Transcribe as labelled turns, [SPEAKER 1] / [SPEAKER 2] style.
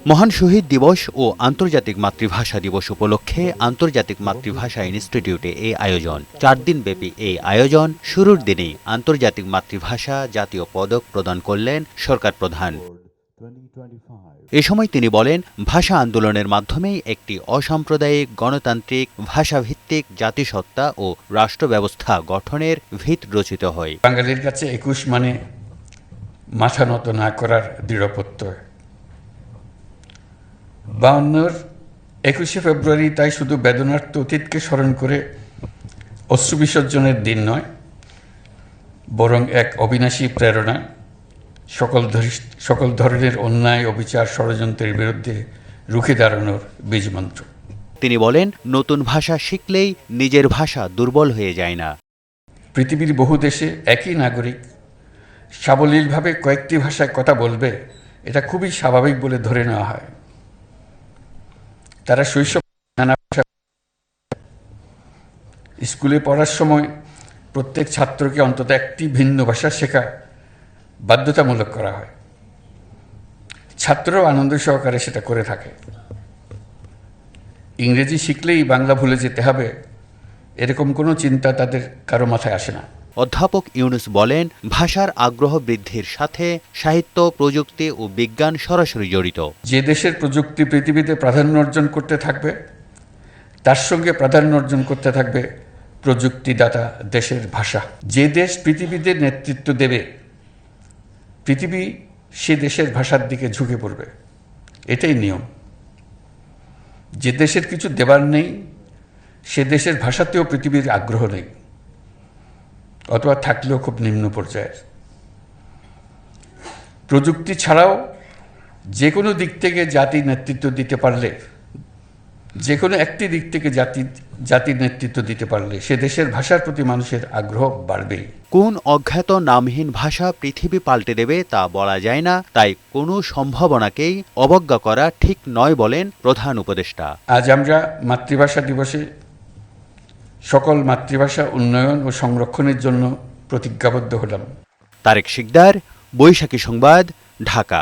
[SPEAKER 1] মহান শহীদ দিবস ও আন্তর্জাতিক মাতৃভাষা দিবস উপলক্ষে আন্তর্জাতিক মাতৃভাষা ইনস্টিটিউটে এই আয়োজন। 4 দিনব্যাপী এই আয়োজন শুরুর দিনেই আন্তর্জাতিক মাতৃভাষা জাতীয় পদক প্রদান করলেন সরকার প্রধান। এ সময় তিনি বলেন, ভাষা আন্দোলনের মাধ্যমেই একটি অসাম্প্রদায়িক গণতান্ত্রিক ভাষাভিত্তিক জাতিসত্তা ও রাষ্ট্র ব্যবস্থা গঠনের ভিত রচিত হয়।
[SPEAKER 2] বাঙালির কাছে 21 মানে মাথা নত না করার দৃঢ় প্রত্যয়। 52-র 21শে ফেব্রুয়ারি তাই শুধু বেদনার্ত অতীতকে স্মরণ করে অশ্রু বিসর্জনের দিন নয়, বরং এক অবিনাশী প্রেরণা, সকল ধরনের অন্যায়, অবিচার, ষড়যন্ত্রের বিরুদ্ধে রুখে দাঁড়ানোর বীজমন্ত্র।
[SPEAKER 1] তিনি বলেন, নতুন ভাষা শিখলেই নিজের ভাষা দুর্বল হয়ে যায় না।
[SPEAKER 2] পৃথিবীর বহু দেশে একই নাগরিক সাবলীলভাবে কয়েকটি ভাষায় কথা বলবে, এটা খুবই স্বাভাবিক বলে ধরে নেওয়া হয়। তারা শৈশব নানা ভাষা স্কুলে পড়ার সময় প্রত্যেক ছাত্রকে অন্তত একটি ভিন্ন ভাষা শেখা বাধ্যতামূলক করা হয়। ছাত্ররাও আনন্দ সহকারে সেটা করে থাকে। ইংরেজি শিখলেই বাংলা ভুলে যেতে হবে, এরকম কোনো চিন্তা তাদের কারো মাথায় আসে না।
[SPEAKER 1] অধ্যাপক ইউনুস বলেন, ভাষার আগ্রহ বৃদ্ধির সাথে সাহিত্য, প্রযুক্তি ও বিজ্ঞান সরাসরি জড়িত।
[SPEAKER 2] যে দেশের প্রযুক্তি পৃথিবীতে প্রাধান্য অর্জন করতে থাকবে, তার সঙ্গে প্রাধান্য অর্জন করতে থাকবে প্রযুক্তিদাতা দেশের ভাষা। যে দেশ পৃথিবীতে নেতৃত্ব দেবে, পৃথিবী সে দেশের ভাষার দিকে ঝুঁকে পড়বে, এটাই নিয়ম। যে দেশের কিছু দেবার নেই, সে দেশের ভাষাতেও পৃথিবীর আগ্রহ নেই, অথবা থাকলেও খুব নিম্ন পর্যায়ের। প্রযুক্তি ছাড়াও যে কোনো দিক থেকে জাতি নেতৃত্ব দিতে পারলে, যে কোনো একটি দিক থেকে জাতির নেতৃত্ব দিতে পারলে, সে দেশের ভাষার প্রতি মানুষের আগ্রহ বাড়বেই।
[SPEAKER 1] কোন অজ্ঞাত নামহীন ভাষা পৃথিবী পাল্টে দেবে তা বলা যায় না, তাই কোনো সম্ভাবনাকেই অবজ্ঞা করা ঠিক নয় বলেন প্রধান উপদেষ্টা।
[SPEAKER 2] আজ আমরা মাতৃভাষা দিবসে সকল মাতৃভাষা উন্নয়ন ও সংরক্ষণের জন্য প্রতিজ্ঞাবদ্ধ হলাম।
[SPEAKER 1] তারেক শিকদার, বৈশাখী সংবাদ, ঢাকা।